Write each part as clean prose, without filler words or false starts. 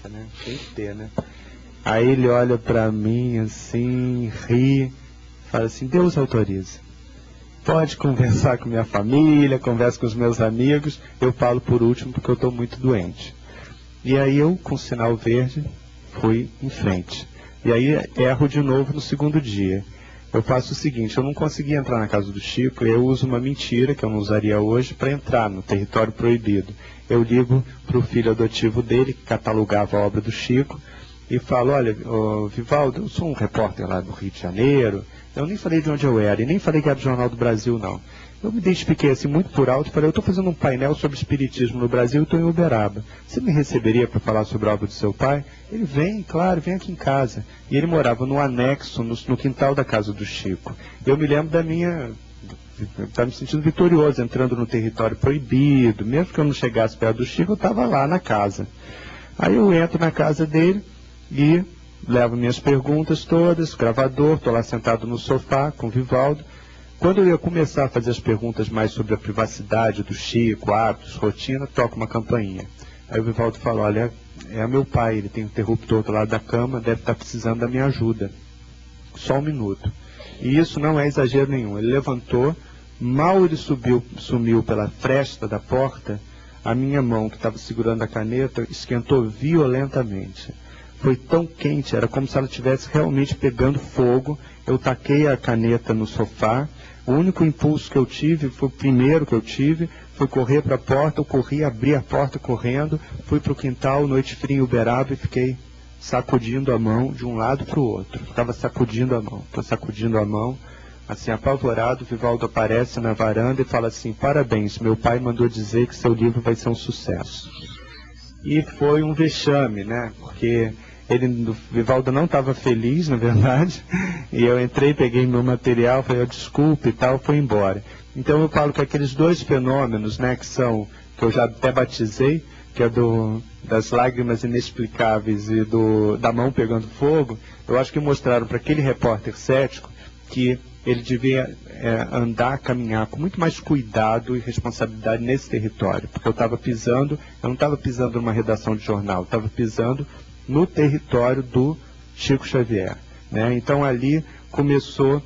criança, né? Tem que ter, né? Aí ele olha pra mim assim, ri, fala assim, Deus autoriza. Pode conversar com minha família, conversa com os meus amigos, eu falo por último porque eu estou muito doente. E aí eu, com sinal verde, fui em frente. E aí erro de novo no segundo dia. Eu faço o seguinte, eu não consegui entrar na casa do Chico, eu uso uma mentira, que eu não usaria hoje, para entrar no território proibido. Eu ligo para o filho adotivo dele, que catalogava a obra do Chico, e falo, olha, Vivaldo, eu sou um repórter lá do Rio de Janeiro, eu nem falei de onde eu era, e nem falei que era do Jornal do Brasil, não. Eu me identifiquei assim muito por alto e falei, eu estou fazendo um painel sobre espiritismo no Brasil e estou em Uberaba. Você me receberia para falar sobre a obra do seu pai? Ele vem, claro, vem aqui em casa. E ele morava no anexo, no quintal da casa do Chico. Eu me lembro estava me sentindo vitorioso, entrando no território proibido. Mesmo que eu não chegasse perto do Chico, eu estava lá na casa. Aí eu entro na casa dele e levo minhas perguntas todas, gravador, estou lá sentado no sofá com o Vivaldo. Quando eu ia começar a fazer as perguntas mais sobre a privacidade do Chico, hábitos, rotina, toca uma campainha. Aí o Vivaldo fala, olha, é meu pai, ele tem um interruptor do lado da cama, deve estar precisando da minha ajuda. Só um minuto. E isso não é exagero nenhum. Ele levantou, mal ele sumiu pela fresta da porta, a minha mão, que estava segurando a caneta, esquentou violentamente. Foi tão quente, era como se ela estivesse realmente pegando fogo. Eu taquei a caneta no sofá. O único impulso que eu tive, foi o primeiro que eu tive, foi correr para a porta. Eu corri, abri a porta correndo, fui para o quintal, noite fria em Uberaba, e fiquei sacudindo a mão de um lado para o outro. Ficava sacudindo a mão, assim, apavorado. O Vivaldo aparece na varanda e fala assim, parabéns, meu pai mandou dizer que seu livro vai ser um sucesso. E foi um vexame, né? Porque o Vivaldo não estava feliz, na verdade, e eu entrei, peguei meu material, falei, desculpe e tal, foi embora. Então eu falo que aqueles dois fenômenos, né, que eu já até batizei, que é das lágrimas inexplicáveis e da mão pegando fogo, eu acho que mostraram para aquele repórter cético que ele devia caminhar com muito mais cuidado e responsabilidade nesse território, porque eu não estava pisando numa redação de jornal, eu estava pisando no território do Chico Xavier, né? Então ali começou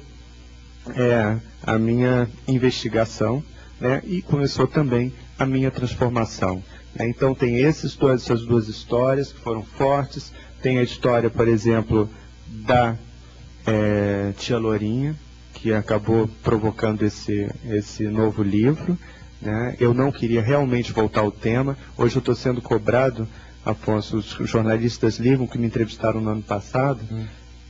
a minha investigação, né? E começou também a minha transformação, né? Então tem essas duas histórias que foram fortes. Tem a história, por exemplo, da tia Lourinha, que acabou provocando esse novo livro, né? Eu não queria realmente voltar ao tema. Hoje eu estou sendo cobrado, Afonso, os jornalistas ligam que me entrevistaram no ano passado,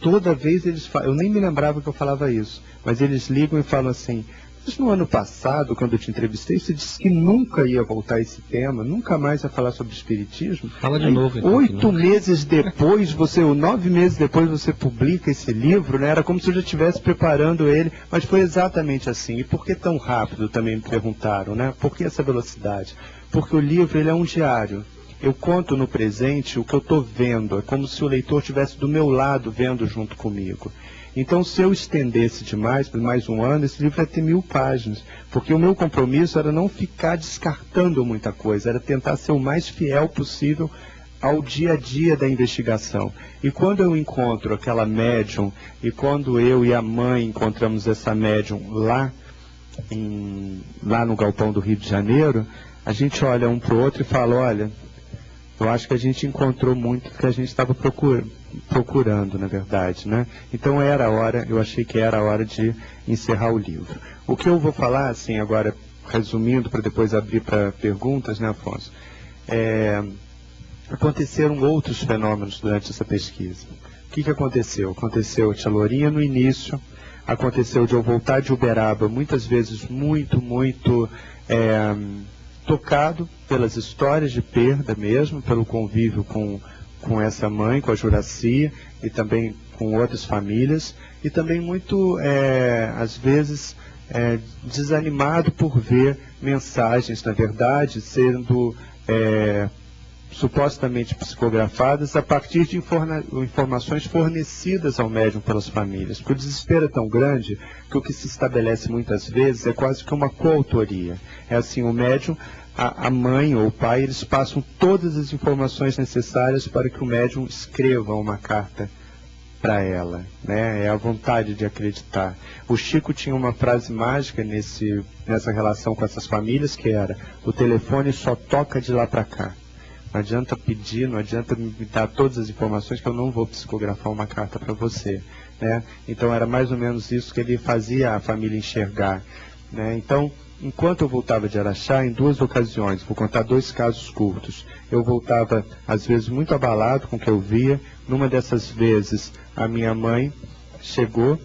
toda vez eles falam, eu nem me lembrava que eu falava isso, mas eles ligam e falam assim, mas no ano passado, quando eu te entrevistei, você disse que nunca ia voltar a esse tema, nunca mais ia falar sobre espiritismo. Fala de novo. Então, 8 meses depois, 9 meses depois você publica esse livro, né? Era como se eu já estivesse preparando ele, mas foi exatamente assim. E por que tão rápido, também me perguntaram, né? Por que essa velocidade? Porque o livro, ele é um diário. Eu conto no presente o que eu estou vendo, é como se o leitor estivesse do meu lado vendo junto comigo. Então, se eu estendesse demais, por mais um ano, esse livro ia ter 1000 páginas, porque o meu compromisso era não ficar descartando muita coisa, era tentar ser o mais fiel possível ao dia a dia da investigação. E quando eu encontro aquela médium, e quando eu e a mãe encontramos essa médium lá no galpão do Rio de Janeiro, a gente olha um para o outro e fala, olha, eu acho que a gente encontrou muito do que a gente estava procurando, na verdade, né? Então eu achei que era a hora de encerrar o livro. O que eu vou falar, assim, agora, resumindo, para depois abrir para perguntas, né, Afonso? Aconteceram outros fenômenos durante essa pesquisa. O que aconteceu? Aconteceu a tia Lourinha no início, aconteceu de eu voltar de Uberaba, muitas vezes muito tocado pelas histórias de perda mesmo, pelo convívio com essa mãe, com a Juracia, e também com outras famílias, e também muito, às vezes, desanimado por ver mensagens, na verdade, sendo supostamente psicografadas a partir de informações fornecidas ao médium pelas famílias. Porque o desespero é tão grande que o que se estabelece muitas vezes é quase que uma coautoria. É assim, o médium a mãe ou o pai, eles passam todas as informações necessárias para que o médium escreva uma carta para ela, né? É a vontade de acreditar. O Chico tinha uma frase mágica nessa relação com essas famílias, que era: o telefone só toca de lá para cá. Não adianta pedir, não adianta me dar todas as informações, que eu não vou psicografar uma carta para você, né? Então era mais ou menos isso que ele fazia a família enxergar, né? Então, enquanto eu voltava de Araxá, em 2 ocasiões, vou contar 2 casos curtos, eu voltava às vezes muito abalado com o que eu via. Numa dessas vezes, a minha mãe chegou,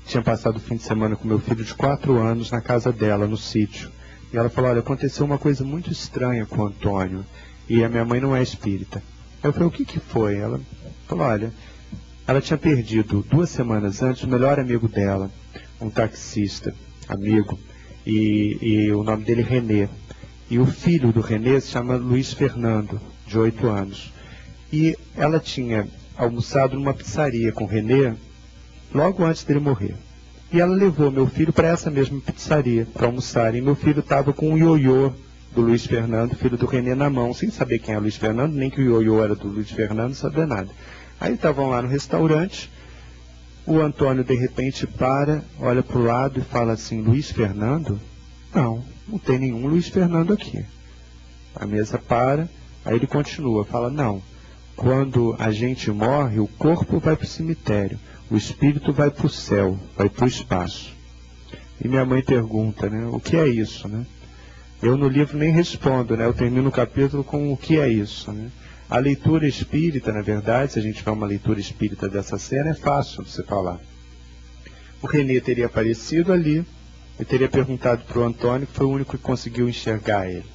tinha passado o fim de semana com meu filho de 4 anos na casa dela, no sítio. E ela falou: olha, aconteceu uma coisa muito estranha com o Antônio, e a minha mãe não é espírita. Eu falei: o que foi? Ela falou: olha, ela tinha perdido 2 semanas antes o melhor amigo dela, um taxista, amigo, e o nome dele é Renê. E o filho do Renê se chama Luiz Fernando, de 8 anos. E ela tinha almoçado numa pizzaria com o Renê logo antes dele morrer. E ela levou meu filho para essa mesma pizzaria para almoçar. E meu filho estava com o ioiô do Luiz Fernando, filho do Renê, na mão, sem saber quem é o Luiz Fernando, nem que o ioiô era do Luiz Fernando, não sabia nada. Aí estavam lá no restaurante, o Antônio de repente para, olha para o lado e fala assim: Luiz Fernando? Não, não tem nenhum Luiz Fernando aqui. A mesa para, aí ele continua, fala: não, quando a gente morre, o corpo vai para o cemitério, o espírito vai para o céu, vai para o espaço. E minha mãe pergunta, né, o que é isso, né? Eu no livro nem respondo, né? Eu termino o capítulo com o que é isso, né? A leitura espírita, na verdade, se a gente for uma leitura espírita dessa cena, é fácil você falar. O Renê teria aparecido ali e teria perguntado para o Antônio, que foi o único que conseguiu enxergar ele: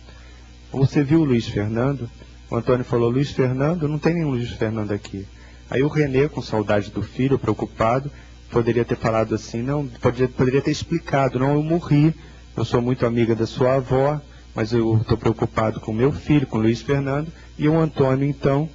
você viu o Luiz Fernando? O Antônio falou: Luiz Fernando? Não tem nenhum Luiz Fernando aqui. Aí o Renê, com saudade do filho, preocupado, poderia ter falado assim: não, poderia ter explicado: não, eu morri, eu sou muito amiga da sua avó, mas eu estou preocupado com meu filho, com o Luiz Fernando. E o Antônio, então,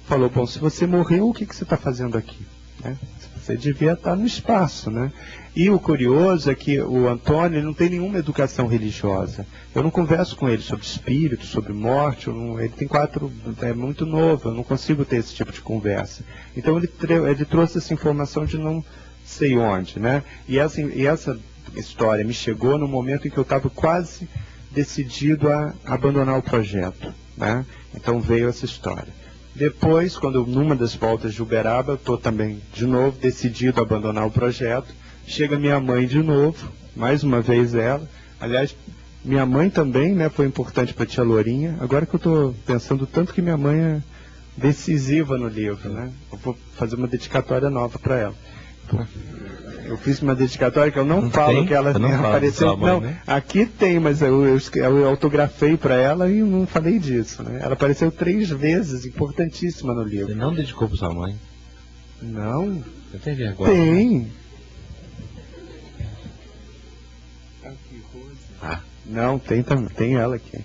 falou: bom, se você morreu, o que você está fazendo aqui? Né? Você devia estar no espaço, né? E o curioso é que o Antônio, ele não tem nenhuma educação religiosa. Eu não converso com ele sobre espírito, sobre morte. Ele tem 4, é muito novo, eu não consigo ter esse tipo de conversa. Então ele trouxe essa informação de não sei onde, né? E essa história me chegou no momento em que eu estava quase decidido a abandonar o projeto, né? Então veio essa história. Depois, quando numa das voltas de Uberaba, eu estou também de novo decidido a abandonar o projeto, chega minha mãe de novo, mais uma vez ela. Aliás, minha mãe também, né, foi importante para a tia Lourinha. Agora que eu estou pensando tanto que minha mãe é decisiva no livro, né? Eu vou fazer uma dedicatória nova para ela. Eu fiz uma dedicatória que eu não falo tem? Que ela apareceu. Mãe, não, né? Aqui tem, mas eu autografei para ela e não falei disso, né? Ela apareceu 3 vezes, importantíssima no livro. Você não dedicou para sua mãe? Não. Você tem vergonha? Tem. Ah, não, tem ela aqui.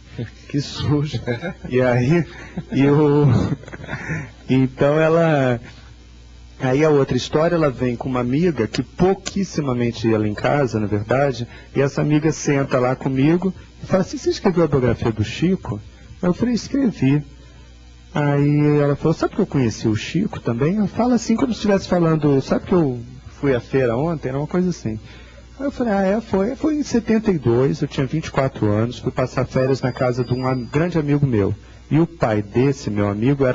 Que sujo. E aí, então ela... Aí a outra história, ela vem com uma amiga que pouquissimamente ia lá em casa, na verdade, e essa amiga senta lá comigo e fala assim: você escreveu a biografia do Chico? Eu falei: escrevi. Aí ela falou: sabe que eu conheci o Chico também? Eu falo assim como se estivesse falando: sabe que eu fui à feira ontem? Era uma coisa assim. Aí eu falei: foi em 72, eu tinha 24 anos, fui passar férias na casa de um grande amigo meu. E o pai desse meu amigo era